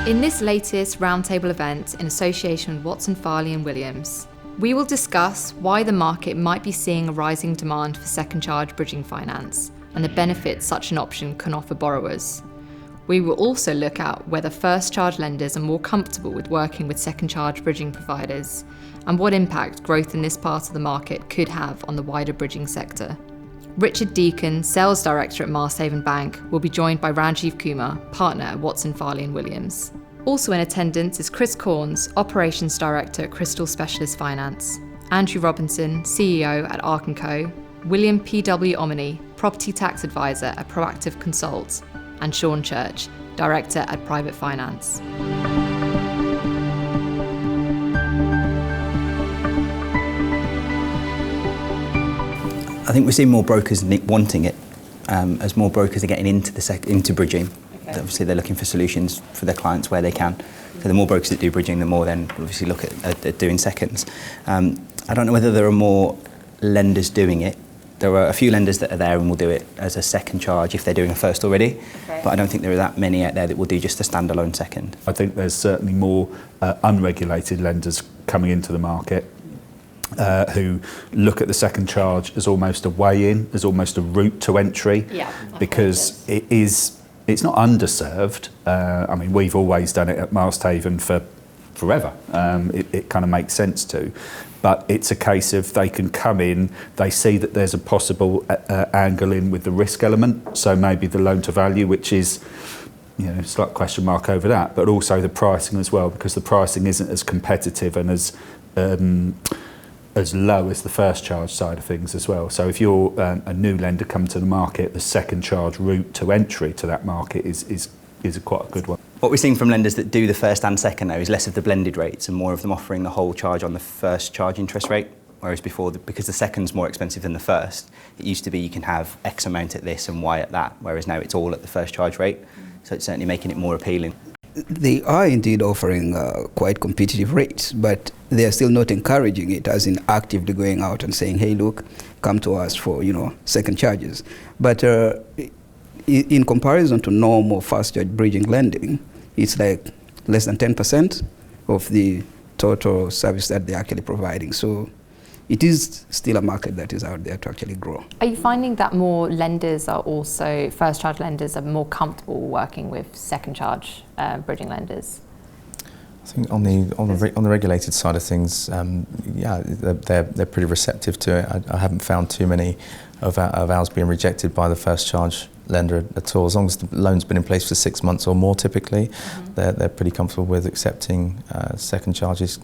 In this latest roundtable event in association with Watson, Farley and Williams, we will discuss why the market might be seeing a rising demand for second charge bridging finance and the benefits such an option can offer borrowers. We will also look at whether first charge lenders are more comfortable with working with second charge bridging providers and what impact growth in this part of the market could have on the wider bridging sector. Richard Deacon, Sales Director at Marshaven Bank, will be joined by Ranjiv Kumar, Partner at Watson, Farley and Williams. Also in attendance is Chris Corns, Operations Director at Crystal Specialist Finance, Andrew Robinson, CEO at Ark & Co, William P.W. Omini, Property Tax Advisor at Proactive Consult, and Sean Church, Director at Private Finance. I think we're seeing more brokers wanting it as more brokers are getting into bridging. Okay. Obviously, they're looking for solutions for their clients where they can. So the more brokers that do bridging, the more then obviously look at doing seconds. I don't know whether there are more lenders doing it. There are a few lenders that are there and will do it as a second charge if they're doing a first already. Okay. But I don't think there are that many out there that will do just a standalone second. I think there's certainly more unregulated lenders coming into the market who look at the second charge as almost a way in, as almost a route to entry, because it's not underserved. I mean, we've always done it at Marshaven for forever. It kind of makes sense to. But it's a case of they can come in, they see that there's a possible angle in with the risk element, so maybe the loan to value, which is, you know, slight question mark over that, but also the pricing as well, because the pricing isn't as competitive and as low as the first charge side of things as well. So if you're a new lender coming to the market, the second charge route to entry to that market is quite a good one. What we're seeing from lenders that do the first and second now is less of the blended rates and more of them offering the whole charge on the first charge interest rate, whereas before, because the second's more expensive than the first, it used to be you can have X amount at this and Y at that, whereas now it's all at the first charge rate. So it's certainly making it more appealing. They are indeed offering quite competitive rates, but they are still not encouraging it, as in actively going out and saying, hey, look, come to us for, second charges. But in comparison to normal fast charge bridging lending, it's like less than 10% of the total service that they're actually providing. So it is still a market that is out there to actually grow. Are you finding that more lenders are also, first charge lenders are more comfortable working with second charge bridging lenders? I think on the regulated side of things, they're pretty receptive to it. I haven't found too many of ours being rejected by the first charge lender at all. As long as the loan's been in place for 6 months or more, typically, they're pretty comfortable with accepting second charges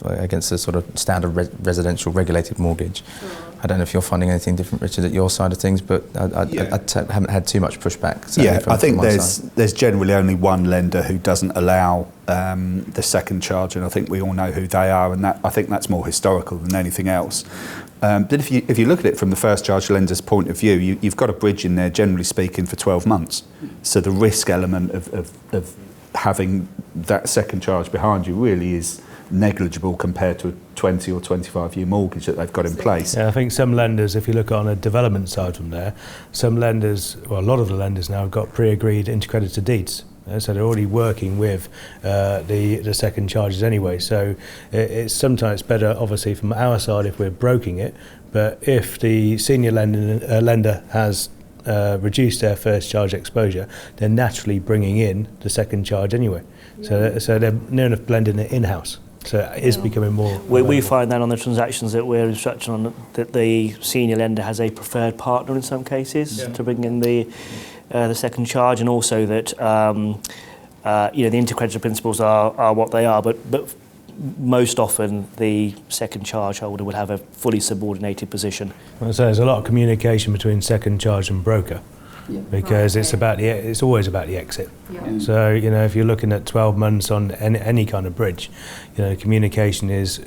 against the sort of standard residential regulated mortgage. Sure. I don't know if you're finding anything different, Richard, at your side of things, but I haven't had too much pushback. I think there's generally only one lender who doesn't allow the second charge, and I think we all know who they are, and I think that's more historical than anything else. But if you look at it from the first charge lender's point of view, you've got a bridge in there, generally speaking, for 12 months. So the risk element of having that second charge behind you really is negligible compared to a 20 or 25-year mortgage that they've got in place. Yeah, I think some lenders, if you look on a development side from there, some lenders, well, a lot of the lenders now have got pre-agreed intercreditor deeds. So they're already working with the second charges anyway. So it's sometimes better, obviously, from our side if we're broking it. But if the senior lender has reduced their first charge exposure, they're naturally bringing in the second charge anyway. So they're near enough blending it in-house. So it is becoming more. We find that on the transactions that we're instructing on, that the senior lender has a preferred partner in some cases to bring in the second charge, and also that the intercreditor principles are what they are, but most often the second charge holder would have a fully subordinated position. So there's a lot of communication between second charge and broker, because it's always about the exit. Yeah. So if you're looking at 12 months on any kind of bridge, communication is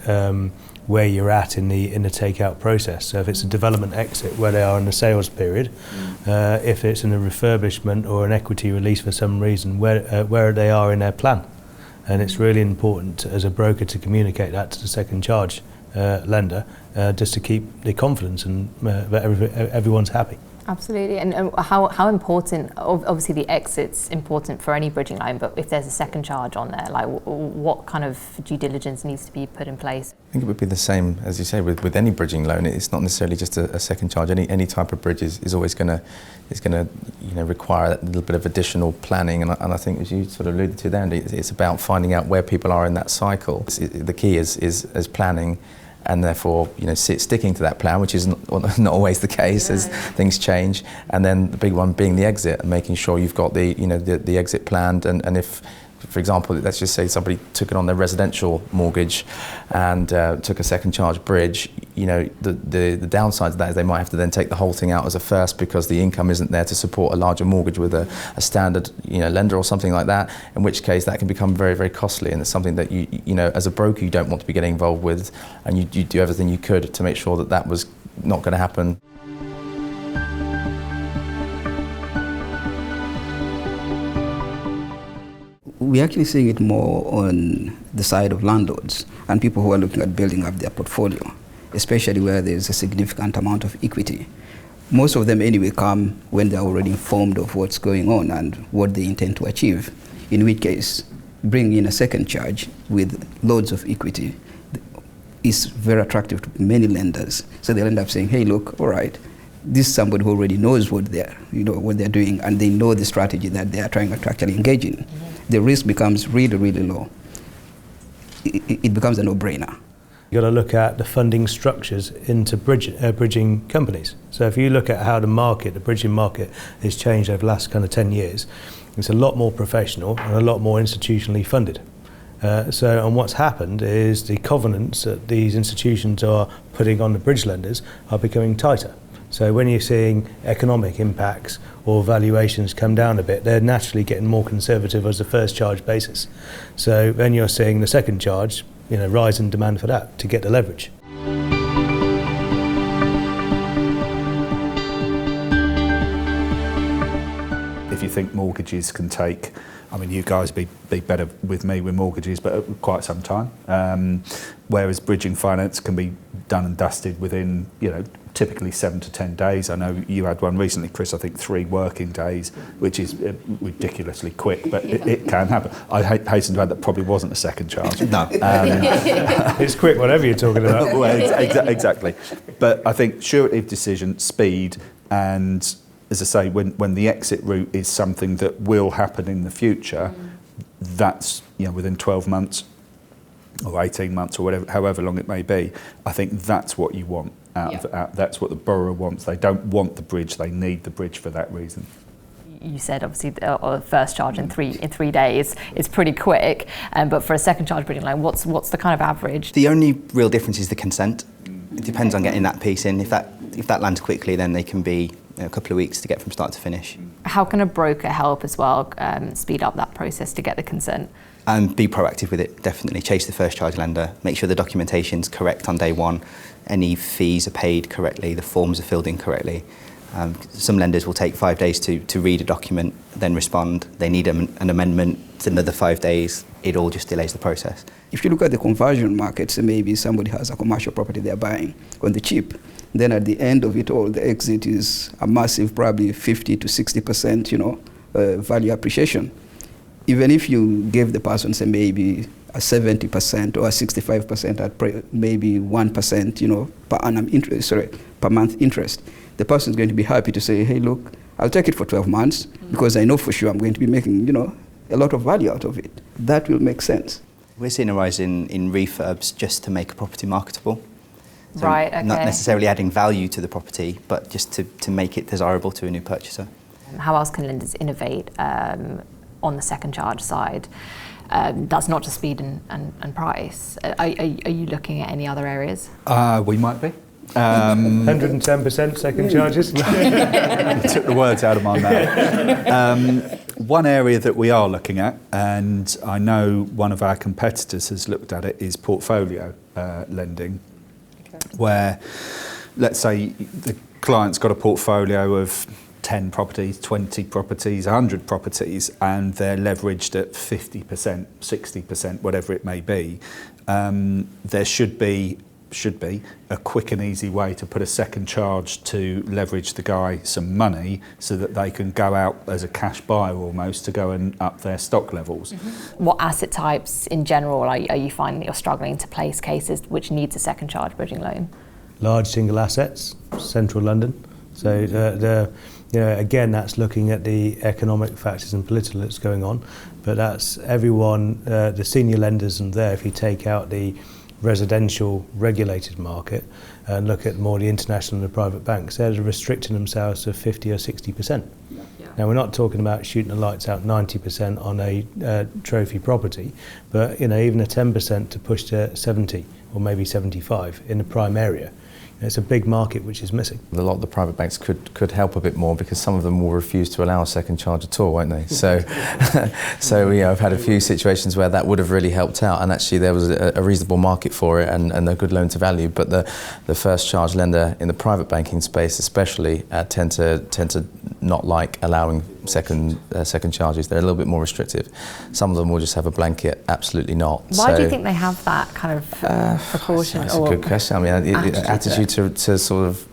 where you're at in the takeout process. So if it's a development exit where they are in the sales period, if it's in a refurbishment or an equity release for some reason, where they are in their plan. And it's really important as a broker to communicate that to the second charge lender, just to keep the confidence and that everyone's happy. Absolutely. And how important, obviously the exit's important for any bridging loan, but if there's a second charge on there, like what kind of due diligence needs to be put in place? I think it would be the same, as you say, with any bridging loan. It's not necessarily just a second charge. Any type of bridge is always going to require a little bit of additional planning. And I think, as you sort of alluded to there, Andy, it's about finding out where people are in that cycle. The key is planning, and therefore sticking to that plan, which is not always the case as things change. And then the big one being the exit, and making sure you've got the exit planned. And if, for example, let's just say somebody took it on their residential mortgage and took a second charge bridge, the downside to that is they might have to then take the whole thing out as a first, because the income isn't there to support a larger mortgage with a standard lender or something like that, in which case that can become very, very costly, and it's something that you as a broker you don't want to be getting involved with, and you do everything you could to make sure that was not going to happen. We're actually seeing it more on the side of landlords and people who are looking at building up their portfolio, especially where there's a significant amount of equity. Most of them anyway come when they're already informed of what's going on and what they intend to achieve, in which case bringing in a second charge with loads of equity is very attractive to many lenders. So they'll end up saying, hey, look, all right, this is somebody who already knows what they're doing, and they know the strategy that they are trying to actually engage in. Mm-hmm. The risk becomes really, really low. It becomes a no-brainer. You've got to look at the funding structures into bridging companies. So if you look at how the bridging market has changed over the last kind of 10 years, it's a lot more professional and a lot more institutionally funded. And what's happened is the covenants that these institutions are putting on the bridge lenders are becoming tighter. So when you're seeing economic impacts or valuations come down a bit, they're naturally getting more conservative as a first charge basis. So then you're seeing the second charge, rise in demand for that to get the leverage. If you think mortgages can take, you guys be better with me with mortgages, but quite some time. Whereas bridging finance can be done and dusted within, typically 7 to 10 days. I know you had one recently, Chris, I think 3 working days, which is ridiculously quick, but it can happen. I hasten to add that probably wasn't a second charge. No. It's quick, whatever you're talking about. Well, exactly. But I think surety of decision, speed, and as I say, when the exit route is something that will happen in the future, that's within 12 months or 18 months or whatever, however long it may be. I think that's what you want that's what the borrower wants. They don't want the bridge; they need the bridge for that reason. You said obviously the first charge in 3 days is pretty quick, but for a second charge bridging loan, what's the kind of average? The only real difference is the consent. It depends on getting that piece in. If that lands quickly, then they can be a couple of weeks to get from start to finish. How can a broker help as well speed up that process to get the consent? And be proactive with it, definitely. Chase the first charge lender, make sure the documentation's correct on day one, any fees are paid correctly, the forms are filled in correctly. Some lenders will take 5 days to read a document, then respond. They need an amendment, it's another 5 days. It all just delays the process. If you look at the conversion market, so maybe somebody has a commercial property they're buying on the cheap. Then at the end of it all, the exit is a massive, probably 50 to 60%, value appreciation. Even if you give the person, say, maybe a 70% or a 65% at maybe 1%, per annum interest, per month interest, the person is going to be happy to say, hey, look, I'll take it for 12 months because I know for sure I'm going to be making, a lot of value out of it. That will make sense. We're seeing a rise in refurbs just to make a property marketable. So right, okay. Not necessarily adding value to the property, but just to make it desirable to a new purchaser. How else can lenders innovate on the second charge side? That's not just speed and price. Are you looking at any other areas? We might be. 110% second charges? You took the words out of my mouth. One area that we are looking at, and I know one of our competitors has looked at it, is portfolio lending, where, let's say, the client's got a portfolio of 10 properties, 20 properties, 100 properties, and they're leveraged at 50%, 60%, whatever it may be. There should be should be a quick and easy way to put a second charge to leverage the guy some money so that they can go out as a cash buyer almost to go and up their stock levels. What asset types in general are you finding that you're struggling to place cases which needs a second charge bridging loan? Large single assets, central London. So again, that's looking at the economic factors and political that's going on, but that's everyone, the senior lenders and there, if you take out the residential regulated market and look at more the international and the private banks, they're restricting themselves to 50 or 60%. Now, we're not talking about shooting the lights out 90% on a trophy property, but even a 10% to push to 70 or maybe 75 in the prime area. It's a big market which is missing. A lot of the private banks could help a bit more because some of them will refuse to allow a second charge at all, won't they? So, I've had a few situations where that would have really helped out, and actually there was a reasonable market for it and a good loan to value. But the first charge lender in the private banking space, especially, tend to not like allowing second charges. They're a little bit more restrictive. Some of them will just have a blanket, absolutely not. Why do you think they have that kind of precaution? That's a good question. I mean, attitude to sort of,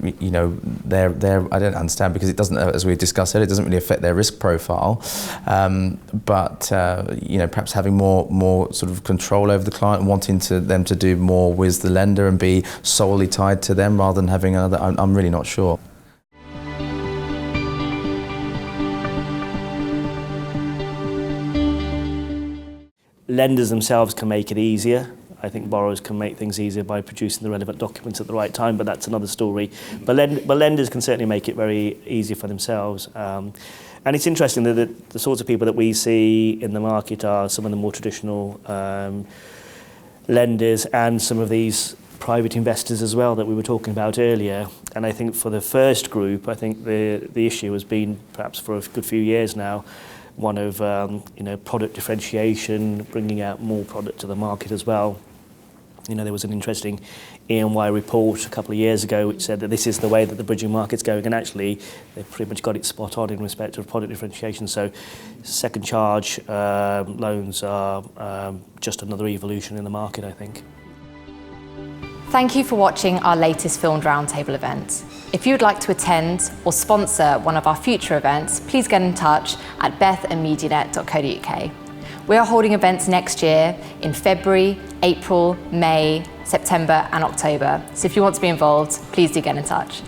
their I don't understand, because it doesn't, as we discussed earlier, it doesn't really affect their risk profile. But perhaps having more sort of control over the client and wanting them to do more with the lender and be solely tied to them rather than having another. I'm really not sure. Lenders themselves can make it easier. I think borrowers can make things easier by producing the relevant documents at the right time, but that's another story. But lenders can certainly make it very easy for themselves. And it's interesting that the sorts of people that we see in the market are some of the more traditional lenders and some of these private investors as well that we were talking about earlier. And I think for the first group, I think the issue has been, perhaps for a good few years now, one of product differentiation, bringing out more product to the market as well. There was an interesting E&Y report a couple of years ago which said that this is the way that the bridging market's going, and actually they've pretty much got it spot on in respect of product differentiation. So second charge loans are just another evolution in the market, I think. Thank you for watching our latest filmed roundtable event. If you would like to attend or sponsor one of our future events, please get in touch at beth@medianet.co.uk. We are holding events next year in February, April, May, September and October. So if you want to be involved, please do get in touch.